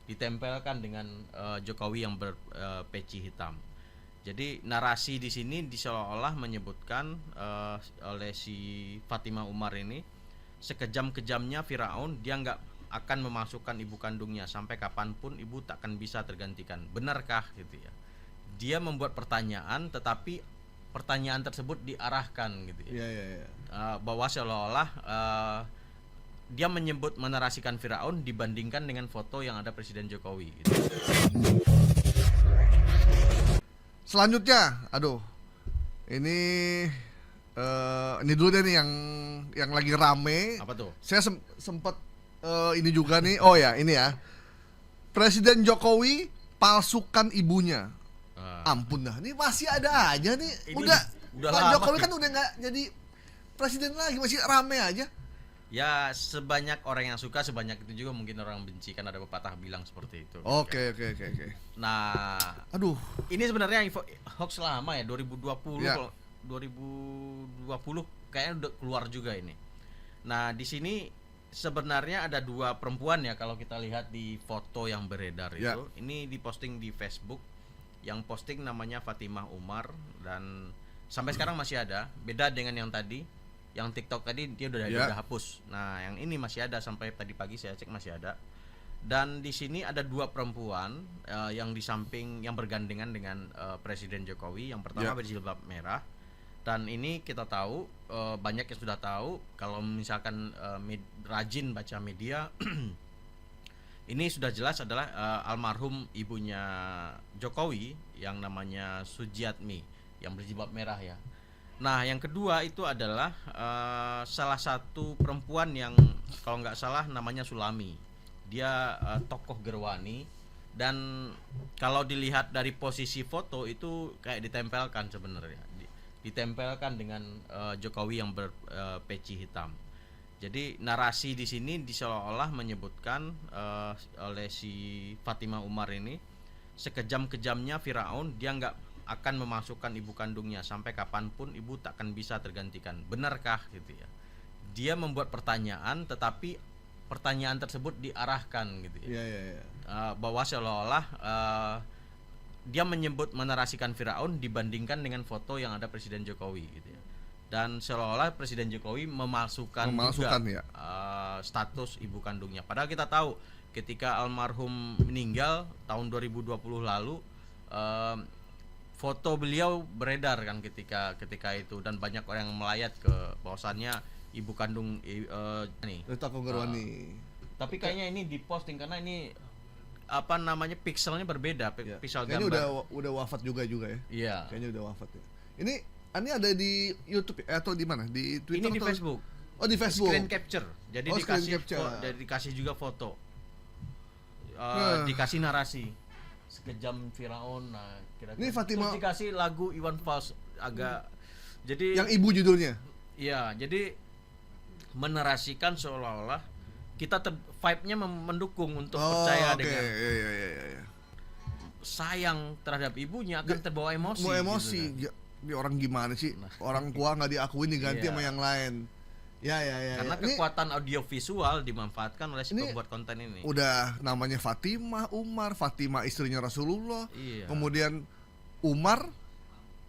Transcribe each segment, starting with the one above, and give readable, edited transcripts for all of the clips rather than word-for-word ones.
ditempelkan dengan Jokowi yang berpeci hitam. Jadi narasi di sini seolah-olah menyebutkan oleh si Fatimah Umar ini, sekejam-kejamnya Firaun dia nggak akan memasukkan ibu kandungnya, sampai kapanpun ibu takkan bisa tergantikan. Benarkah gitu ya? Dia membuat pertanyaan, tetapi pertanyaan tersebut diarahkan gitu ya. Bahwa seolah-olah dia menarasikan Firaun dibandingkan dengan foto yang ada Presiden Jokowi gitu. Selanjutnya, ini dulu deh nih yang lagi rame. Apa tuh? Saya sempat ini juga nih. Oh ya, ini ya. Presiden Jokowi palsukan ibunya. Ampun dah, ini masih ada aja nih. Udah Pak lama. Jokowi kan udah nggak jadi presiden lagi, masih rame aja. Ya, sebanyak orang yang suka, sebanyak itu juga mungkin orang benci, kan ada pepatah bilang seperti itu. Oke. Nah, ini sebenarnya hoax lama ya, 2020 Ya. kalau 2020 kayaknya udah keluar juga ini. Nah, di sini sebenarnya ada dua perempuan ya, kalau kita lihat di foto yang beredar Ya. itu. Ini diposting di Facebook. Yang posting namanya Fatimah Umar, dan sampai sekarang masih ada. Beda dengan yang tadi. Yang TikTok tadi dia udah hapus. Nah, yang ini masih ada, sampai tadi pagi saya cek masih ada. Dan di sini ada dua perempuan yang di samping, yang bergandengan dengan Presiden Jokowi. Yang pertama berjilbab merah. Dan ini kita tahu, banyak yang sudah tahu, kalau misalkan rajin baca media, ini sudah jelas adalah almarhum ibunya Jokowi yang namanya Sujiatmi, yang berjilbab merah ya. Nah, yang kedua itu adalah salah satu perempuan yang kalau nggak salah namanya Sulami. Dia tokoh Gerwani, dan kalau dilihat dari posisi foto itu kayak ditempelkan sebenarnya. Ditempelkan dengan Jokowi yang berpeci hitam. Jadi narasi di sini seolah-olah menyebutkan oleh si Fatimah Umar ini, sekejam-kejamnya Firaun dia nggak akan memasukkan ibu kandungnya, sampai kapanpun ibu takkan bisa tergantikan. Benarkah gitu ya? Dia membuat pertanyaan, tetapi pertanyaan tersebut diarahkan gitu ya. Bahwa seolah-olah dia menarasikan Firaun dibandingkan dengan foto yang ada Presiden Jokowi gitu ya. Dan seolah-olah Presiden Jokowi memalsukan juga status ibu kandungnya. Padahal kita tahu ketika almarhum meninggal tahun 2020 lalu, foto beliau beredar kan ketika itu, dan banyak orang yang melayat ke bahwasannya ibu kandung nih. Tapi kayaknya ini diposting karena ini pikselnya berbeda, piksel gambar. Kayaknya udah wafat juga ya. Iya. Kayaknya udah wafat ya. Ini ada di YouTube atau di mana? Di Twitter ini di atau? Facebook. Oh, di Facebook. Screen capture. Jadi dikasih juga foto. Dikasih narasi. Sekejam Firaun. Nah, kira-kira. Ini Fatimah. Terus dikasih lagu Iwan Fals agak. Jadi yang ibu judulnya. Iya, jadi menarasikan seolah-olah kita vibe-nya mendukung untuk percaya dengan sayang terhadap ibunya akan terbawa emosi. Gitu kan. Ini orang gimana sih? Orang tua nggak diakuin diganti sama yang lain. Karena kekuatan audiovisual dimanfaatkan oleh si pembuat konten ini. Udah namanya Fatimah Umar, Fatimah istrinya Rasulullah. Kemudian Umar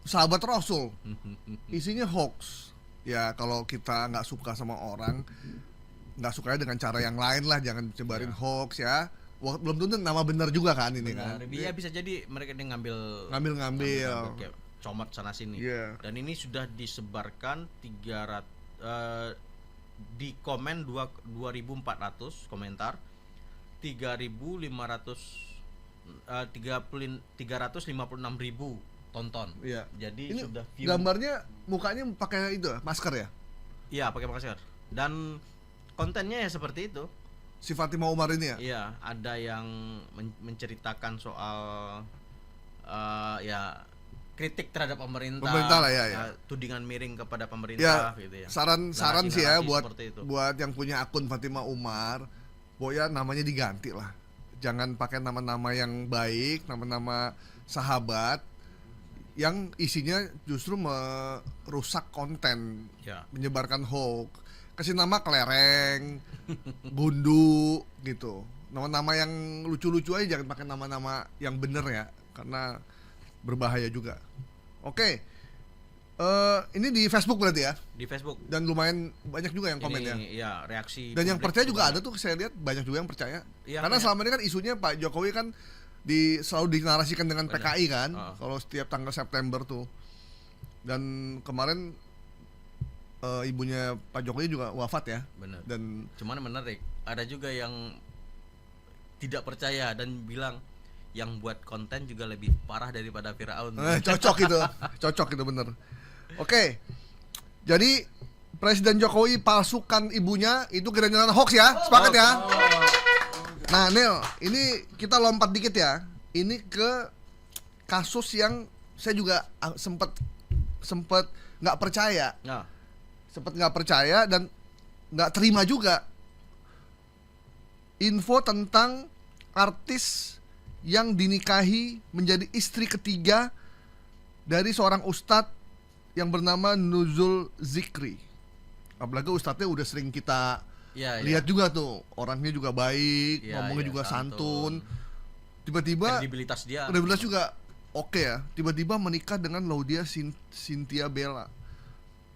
sahabat Rasul. Isinya hoax. Ya kalau kita nggak suka sama orang, nggak sukanya dengan cara yang lain lah, jangan sebarin hoax ya. Belum tentu nama benar juga kan ini kan. Iya, bisa jadi mereka ngambil comot sana sini. Dan ini sudah disebarkan 300 di komen 2.400 komentar, 356.000 tonton. Jadi ini sudah view. Gambarnya mukanya pakai itu masker ya? Iya, pakai masker. Dan kontennya ya seperti itu. Si Fatimah Umar ini ya? Iya, ada yang menceritakan soal kritik terhadap pemerintah lah ya. Tudingan miring kepada pemerintah gitu ya. Saran sih ya buat yang punya akun Fatimah Umar, namanya diganti lah. Jangan pakai nama-nama yang baik, nama-nama sahabat yang isinya justru merusak konten, menyebarkan hoax. Kasih nama kelereng, gundu gitu. Nama-nama yang lucu-lucu aja, jangan pakai nama-nama yang bener ya, karena berbahaya juga. Oke. Ini di Facebook berarti ya? Di Facebook. Dan lumayan banyak juga yang komen ya. Iya, reaksi. Dan yang percaya juga ada tuh, saya lihat banyak juga yang percaya. Ya, karena selama ini kan isunya Pak Jokowi kan selalu dinarasikan dengan bener. PKI kan, kalau setiap tanggal September tuh. Dan kemarin ibunya Pak Jokowi juga wafat ya. Bener. Dan cuman menarik, ada juga yang tidak percaya dan bilang yang buat konten juga lebih parah daripada Firaun. Cocok itu bener. Oke. Jadi Presiden Jokowi palsukan ibunya itu kira-kira hoax ya, sepakat ya? Nah, Nil, ini kita lompat dikit ya. Ini ke kasus yang saya juga sempet nggak percaya. Sempet nggak percaya dan nggak terima juga. Info tentang artis yang dinikahi menjadi istri ketiga dari seorang ustadz yang bernama Nuzul Zikri. Apalagi ustadznya udah sering kita lihat juga tuh, orangnya juga baik, ngomongnya juga santun. Tiba-tiba kredibilitas juga oke ya. Tiba-tiba menikah dengan Laudia Cynthia Bella.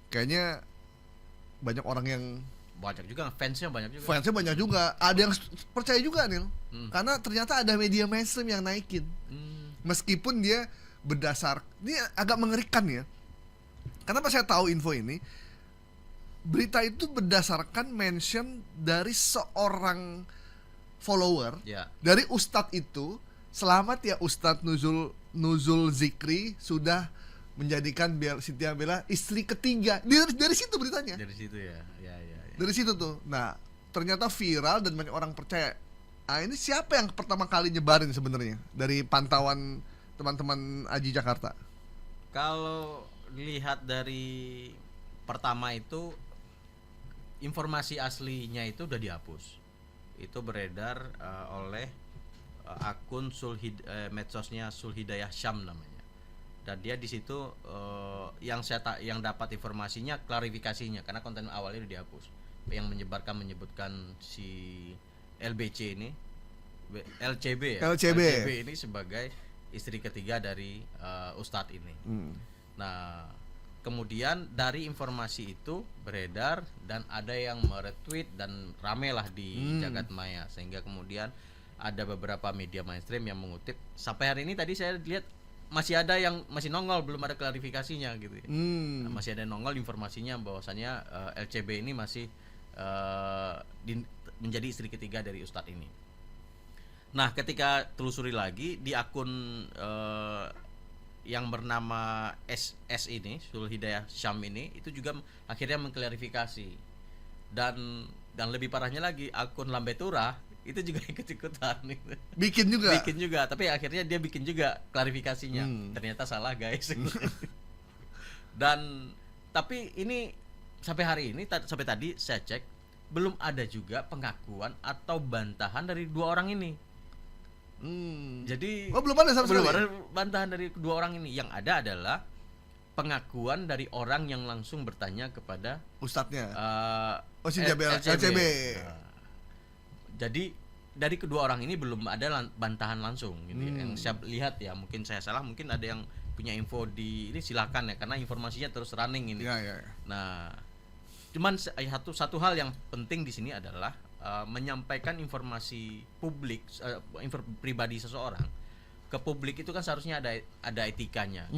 Kayaknya banyak orang yang fansnya banyak juga. Ada yang percaya juga Nil. Karena ternyata ada media mainstream yang naikin. Meskipun dia ini agak mengerikan ya. Kenapa saya tahu info ini? Berita itu berdasarkan mention dari seorang follower dari ustadz itu. Selamat ya Ustadz Nuzul Zikri sudah menjadikan Cynthia Bella istri ketiga. Dari situ beritanya. Dari situ ya. Dari situ tuh. Nah, ternyata viral dan banyak orang percaya. Nah, ini siapa yang pertama kali nyebarin sebenarnya dari pantauan teman-teman Aji Jakarta? Kalau dilihat dari pertama itu, informasi aslinya itu udah dihapus. Itu beredar oleh akun medsosnya Sulhidayah Syam namanya. Dan dia di situ yang dapat informasinya klarifikasinya karena konten awalnya udah dihapus. Yang menyebutkan si LCB ini sebagai istri ketiga dari ustadz ini. Nah, kemudian dari informasi itu beredar dan ada yang meretweet dan ramelah di jagat maya, sehingga kemudian ada beberapa media mainstream yang mengutip. Sampai hari ini tadi saya lihat masih ada yang masih nongol, belum ada klarifikasinya gitu ya. Nah, masih ada nongol informasinya bahwasannya LCB ini masih menjadi istri ketiga dari ustadz ini. Nah, ketika telusuri lagi di akun yang bernama SS ini, Sulhidayah Syam ini, itu juga akhirnya mengklarifikasi. Dan lebih parahnya lagi, akun Lambetura itu juga ikut-ikutan gitu. Bikin juga, tapi akhirnya dia bikin juga klarifikasinya. Ternyata salah, guys. Dan tapi ini sampai hari ini sampai tadi saya cek belum ada juga pengakuan atau bantahan dari dua orang ini. Jadi belum ada bantahan dari kedua orang ini. Yang ada adalah pengakuan dari orang yang langsung bertanya kepada ustadznya. LCB. Jadi dari kedua orang ini belum ada bantahan langsung gitu. Yang saya lihat ya, mungkin saya salah, mungkin ada yang punya info di ini silakan ya, karena informasinya terus running ini. Nah, cuman satu hal yang penting di sini adalah menyampaikan informasi publik, pribadi seseorang ke publik itu kan seharusnya ada etikanya.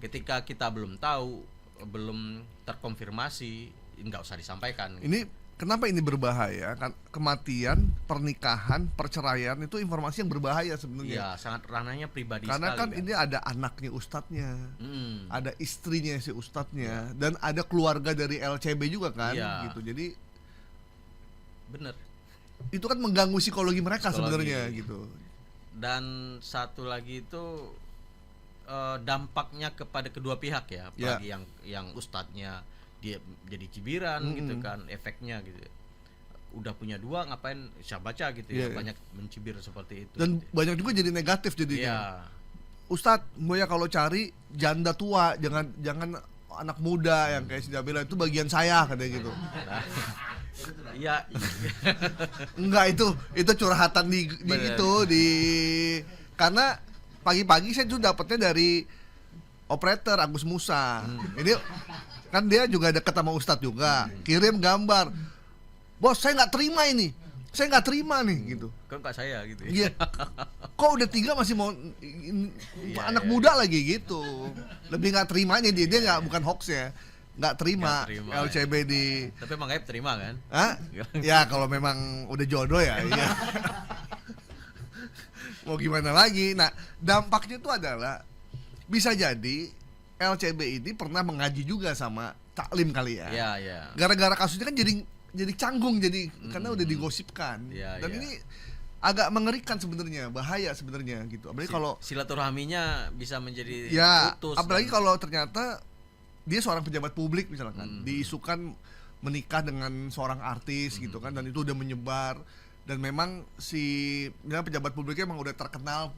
Ketika kita belum tahu, belum terkonfirmasi, nggak usah disampaikan. Ini kenapa ini berbahaya? Kan kematian, pernikahan, perceraian itu informasi yang berbahaya sebenarnya. Ya, sangat ranahnya pribadi karena sekali. Karena kan ini ada anaknya ustadznya, ada istrinya si ustadznya, dan ada keluarga dari LCB juga kan, gitu. Jadi bener. Itu kan mengganggu psikologi mereka sebenarnya gitu. Dan satu lagi itu dampaknya kepada kedua pihak ya, apalagi yang ustadznya dia jadi cibiran gitu kan, efeknya gitu. Udah punya dua, ngapain saya baca gitu ya, banyak mencibir seperti itu. Dan gitu. Banyak juga jadi negatif jadinya. Ustadz, gue ya kalau cari janda tua, jangan anak muda yang kayak si Jabela, itu bagian saya katanya gitu. Iya. Enggak, itu curhatan di karena pagi-pagi saya tuh dapetnya dari operator Agus Musa. Ini kan dia juga deket sama Ustadz juga. Kirim gambar. Bos, saya nggak terima ini. Saya nggak terima nih gitu. Kok nggak saya gitu. Iya. Kok udah 3 masih mau anak muda lagi gitu. Lebih nggak terimanya dia nggak bukan hoax ya. Nggak terima LCB di. Tapi Mang Gaib terima kan? Hah? Ya kalau memang udah jodoh ya. Iya. Mau gimana lagi? Nah, dampaknya itu adalah bisa jadi LCB ini pernah mengaji juga sama Taklim kali ya. Iya, iya. Gara-gara kasusnya kan jadi canggung karena udah digosipkan. Ya, Dan ya. ini agak mengerikan sebenarnya, bahaya sebenarnya gitu. Apalagi kalau silaturahminya bisa menjadi putus. Apalagi kalau ternyata dia seorang pejabat publik misalkan, diisukan menikah dengan seorang artis gitu kan, dan itu udah menyebar, dan memang pejabat publiknya emang udah terkenal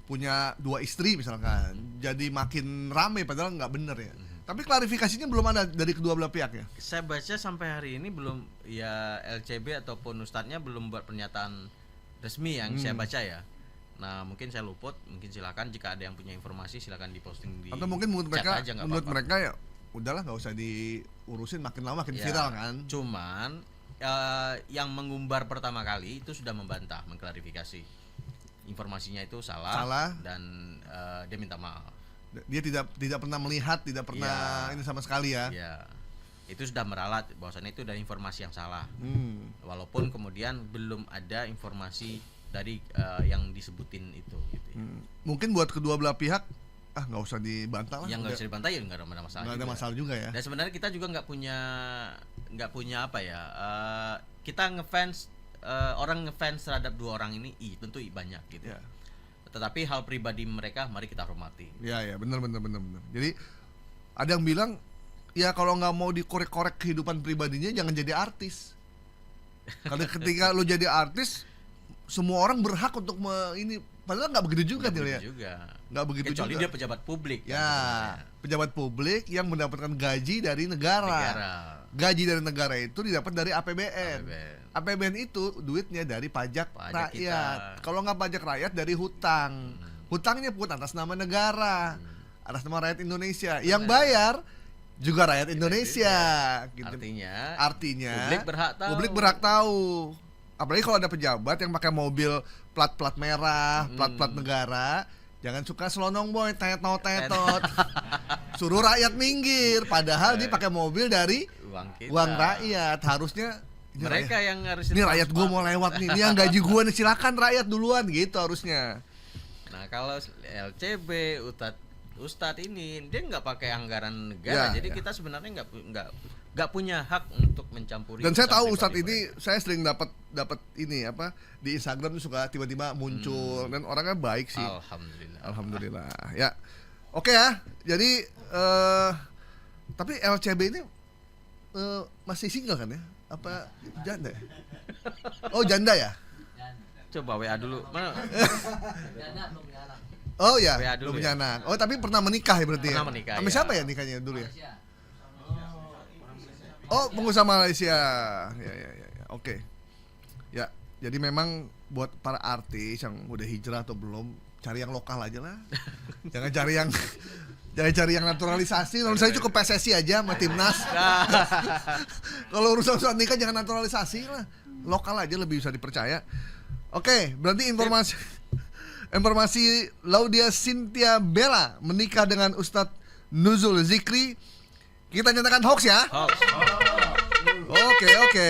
punya 2 istri misalkan, jadi makin rame padahal nggak bener ya. Tapi klarifikasinya belum ada dari kedua belah pihak ya. Saya baca sampai hari ini belum, ya LCB ataupun ustadznya belum buat pernyataan resmi yang saya baca ya. Nah mungkin saya luput, mungkin silakan jika ada yang punya informasi silakan diposting di. Atau mungkin menurut menurut mereka ya udahlah nggak usah diurusin, makin lama makin viral kan. Cuman yang mengumbar pertama kali itu sudah membantah, mengklarifikasi informasinya itu salah. Dan dia minta maaf. Dia tidak pernah melihat, tidak pernah ini sama sekali ya. Ya. Itu sudah meralat bahwasannya itu dari informasi yang salah. Walaupun kemudian belum ada informasi dari yang disebutin itu gitu. Mungkin buat kedua belah pihak nggak usah dibantah lah. Yang nggak usah dibantah ya nggak ada masalah. Nggak ada masalah juga ya. Dan sebenarnya kita juga nggak punya apa ya? Kita ngefans orang ngefans terhadap 2 orang ini tentu banyak gitu. Ya. Tetapi hal pribadi mereka mari kita hormati. Ya benar. Jadi ada yang bilang ya kalau nggak mau dikorek-korek kehidupan pribadinya jangan jadi artis. Karena ketika lo jadi artis semua orang berhak untuk ini, padahal nggak begitu juga dia. Nggak begitu kecuali juga. Dia pejabat publik. Ya, pejabat publik yang mendapatkan gaji dari negara. Gaji dari negara itu didapat dari APBN. APBN itu duitnya dari pajak rakyat. Kalau nggak pajak rakyat dari hutang. Hutangnya pun atas nama negara, atas nama rakyat Indonesia. Yang bayar juga rakyat Indonesia. Gitu. Artinya publik berhak tahu. Apalagi kalau ada pejabat yang pakai mobil plat merah, plat negara, jangan suka selonong boy, tetot. Suruh rakyat minggir, padahal dia pakai mobil dari uang rakyat. Harusnya mereka yang harus. Ini rakyat gue mau lewat nih, ini yang gaji gue nih, silakan rakyat duluan gitu harusnya. Nah kalau LCB Ustadz ini dia nggak pakai anggaran negara, jadi kita sebenarnya nggak punya hak untuk mencampuri. Dan saya tahu Ustadz ini, saya sering dapat ini apa di Instagram tuh suka tiba-tiba muncul dan orangnya baik sih. Alhamdulillah. Ya, oke ya. Jadi tapi LCB ini masih single kan ya? Apa janda? Oh janda ya? Coba WA dulu. Mana? Oh ya, belum punya anak. Oh tapi pernah menikah ya berarti? Pernah menikah. Sama siapa ya nikahnya dulu ya? Oh, pengusaha Malaysia. Ya. Oke. Ya, jadi memang buat para artis yang udah hijrah atau belum, cari yang lokal aja lah. Jangan cari yang naturalisasi. Naturalisasi cukup PSSI aja sama timnas. Kalau urusan nikah jangan naturalisasi lah. Lokal aja lebih bisa dipercaya. Oke, berarti informasi Laudia Cynthia Bella menikah dengan Ustadz Nuzul Zikri kita nyatakan hoax ya. Hoax. Oke.